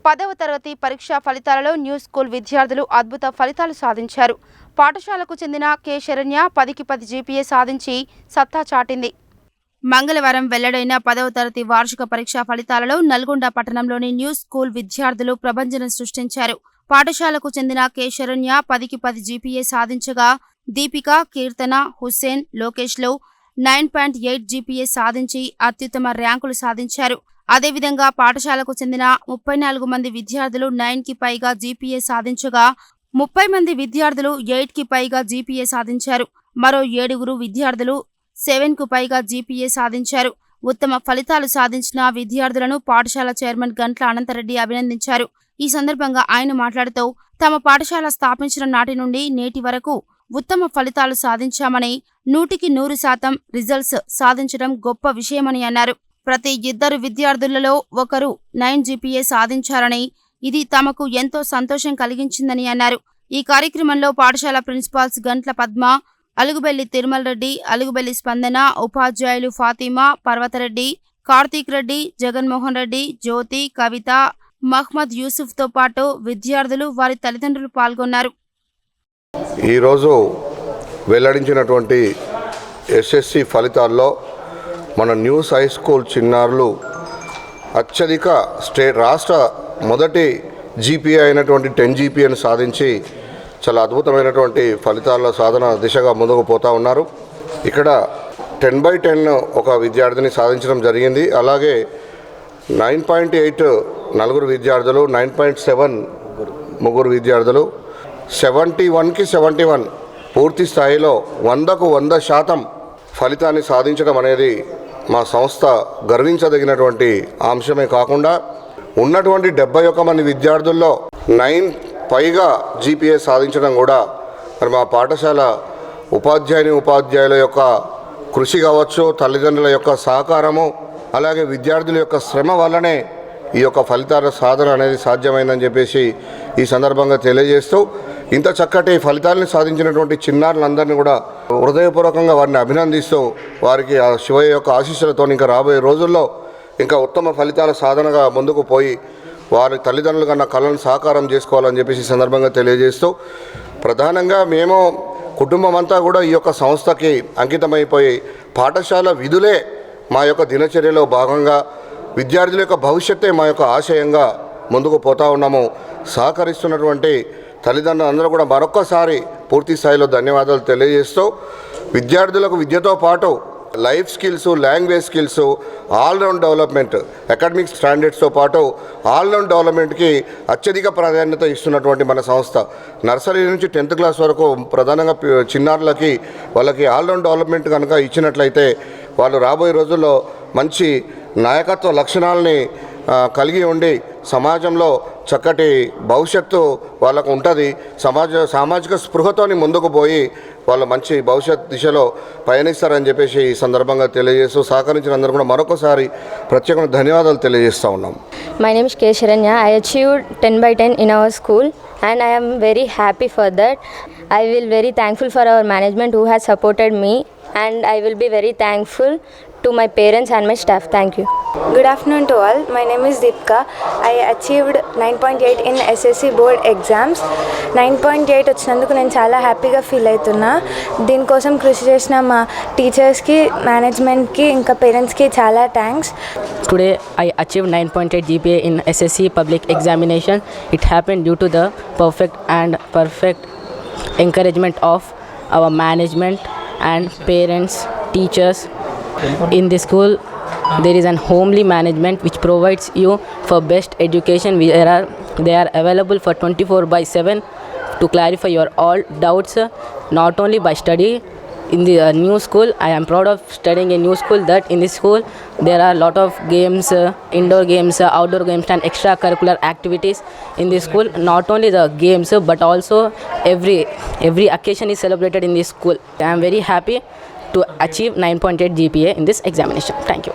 10వ తరగతి పరీక్షా ఫలితాలలో న్యూ స్కూల్ విద్యార్థులు అద్భుత ఫలితాలు సాధించారు. పాఠశాలకు చెందిన కె శరణ్య 10కి 10 జీపీఏ సాధించి సత్తా చాటింది. మంగళవారం వెల్లడైన 10వ తరగతి వార్షిక పరీక్షా ఫలితాలలో నల్గొండ పట్టణంలోని న్యూ స్కూల్ విద్యార్థులు ప్రభంజనం సృష్టించారు. పాఠశాలకు చెందిన కె శరణ్య 10కి 10 జీపీఏ సాధించగా దీపిక, కీర్తన, హుస్సేన్, లోకేష్లు 9.8 జీపీఏ సాధించి అత్యుత్తమ ర్యాంకులు సాధించారు. అదేవిధంగా పాఠశాలకు చెందిన 34 మంది విద్యార్థులు 9కి పైగా జీపీఏ సాధించగా 30 మంది విద్యార్థులు 8కి పైగా జీపీఏ సాధించారు. మరో 7 విద్యార్థులు 7కు పైగా జీపీఏ సాధించారు. ఉత్తమ ఫలితాలు సాధించిన విద్యార్థులను పాఠశాల చైర్మన్ గంట్ల అనంతరెడ్డి అభినందించారు. ఈ సందర్భంగా ఆయన మాట్లాడుతూ తమ పాఠశాల స్థాపించిన నాటి నుండి నేటి వరకు ఉత్తమ ఫలితాలు సాధించామని, 100% రిజల్ట్స్ సాధించడం గొప్ప విషయమని అన్నారు. ప్రతి 2 విద్యార్థులలో ఒకరు 9 జీపీఏ సాధించారని, ఇది తమకు ఎంతో సంతోషం కలిగించిందని అన్నారు. ఈ కార్యక్రమంలో పాఠశాల ప్రిన్సిపాల్స్ గంట్ల పద్మ, అలుగుబెల్లి తిరుమల రెడ్డి, అలుగుబెల్లి స్పందన, ఉపాధ్యాయులు ఫాతిమా, పర్వతరెడ్డి, కార్తీక్ రెడ్డి, జగన్మోహన్ రెడ్డి, జ్యోతి, కవిత, మహ్మద్ యూసుఫ్తో పాటు విద్యార్థులు, వారి తల్లిదండ్రులు పాల్గొన్నారు. ఈరోజు వెల్లడించినటువంటి ఎస్ఎస్సి ఫలితాల్లో మన న్యూస్ హై స్కూల్ చిన్నారులు అత్యధిక రాష్ట్ర మొదటి జీపీఏ అయినటువంటి 10 జీపీఏను సాధించి చాలా అద్భుతమైనటువంటి ఫలితాల సాధన దిశగా ముందుకు పోతూ ఉన్నారు. ఇక్కడ 10/10 ఒక విద్యార్థిని సాధించడం జరిగింది. అలాగే 9.8 4 విద్యార్థులు, 9.7 3 విద్యార్థులు, 71కి 71 పూర్తి స్థాయిలో 100కు 100% ఫలితాన్ని సాధించడం అనేది మా సంస్థ గర్వించదగినటువంటి అంశమే కాకుండా ఉన్నటువంటి 71 మంది విద్యార్థుల్లో 9 పైగా జీపీఏ సాధించడం కూడా మరి మా పాఠశాల ఉపాధ్యాయుల యొక్క కృషి కావచ్చు, తల్లిదండ్రుల యొక్క సహకారము, అలాగే విద్యార్థుల యొక్క శ్రమ వల్లనే ఈ యొక్క ఫలితాల సాధన అనేది సాధ్యమైందని చెప్పేసి ఈ సందర్భంగా తెలియజేస్తూ ఇంత చక్కటి ఫలితాలను సాధించినటువంటి చిన్నారులందరినీ కూడా హృదయపూర్వకంగా వారిని అభినందిస్తూ వారికి ఆ శివయ్య యొక్క ఆశీస్సులతో ఇంకా రాబోయే రోజుల్లో ఇంకా ఉత్తమ ఫలితాల సాధనగా ముందుకు పోయి వారి తల్లిదండ్రులు కన్నా కళను సాకారం చేసుకోవాలని చెప్పేసి ఈ సందర్భంగా తెలియజేస్తూ ప్రధానంగా మేము కుటుంబం అంతా కూడా ఈ యొక్క సంస్థకి అంకితమైపోయి పాఠశాల విధులే మా యొక్క దినచర్యలో భాగంగా విద్యార్థుల యొక్క భవిష్యత్తే మా యొక్క ఆశయంగా ముందుకు పోతా ఉన్నాము. సహకరిస్తున్నటువంటి తల్లిదండ్రులందరూ కూడా మరొక్కసారి పూర్తి స్థాయిలో ధన్యవాదాలు తెలియజేస్తూ విద్యార్థులకు విద్యతో పాటు life skills, language skills, all round development, academic స్టాండర్డ్స్తో పాటు ఆల్రౌండ్ డెవలప్మెంట్కి అత్యధిక ప్రాధాన్యత ఇస్తున్నటువంటి మన సంస్థ నర్సరీ నుంచి 10th క్లాస్ వరకు ప్రధానంగా చిన్నారులకి వాళ్ళకి ఆల్రౌండ్ డెవలప్మెంట్ కనుక ఇచ్చినట్లయితే వాళ్ళు రాబోయే రోజుల్లో మంచి నాయకత్వ లక్షణాలని కలిగి ఉండి సమాజంలో చక్కటి భవిష్యత్తు వాళ్ళకు ఉంటుంది. సామాజిక స్పృహతోని ముందుకు పోయి వాళ్ళు మంచి భవిష్యత్ దిశలో పయనిస్తారని చెప్పేసి ఈ సందర్భంగా తెలియజేస్తూ సహకరించిన అందరూ కూడా మరొకసారి ప్రత్యేకమైన ధన్యవాదాలు తెలియజేస్తూ ఉన్నాం. My name is K. Sharanya. I achieved 10/10 in our school and I am very happy for that. I will very thankful for our management who has supported me, and I will be very thankful to my parents and my staff. Thank you. Good afternoon to all. My name is Deepika. I achieved 9.8 in SSC board exams. 9.8 వచ్చినందుకు నేను చాలా హ్యాపీగా feel అవుతున్నా. దీనికోసం కృషి చేసిన మా టీచర్స్కి, మేనేజ్మెంట్కి, ఇంకా పేరెంట్స్కి చాలా thanks. Today I achieved 9.8 GPA in SSC public examination. It happened due to the perfect encouragement of our management and parents, teachers. In the school there is an homely management which provides you for best education. They are available for 24/7 to clarify your all doubts, not only by study in the new school. I am proud of studying in new school, that in this school there are a lot of games, indoor games, outdoor games and extracurricular activities in this school. Not only the games but also every occasion is celebrated in this school. I am very happy to achieve 9.8 GPA in this examination. Thank you.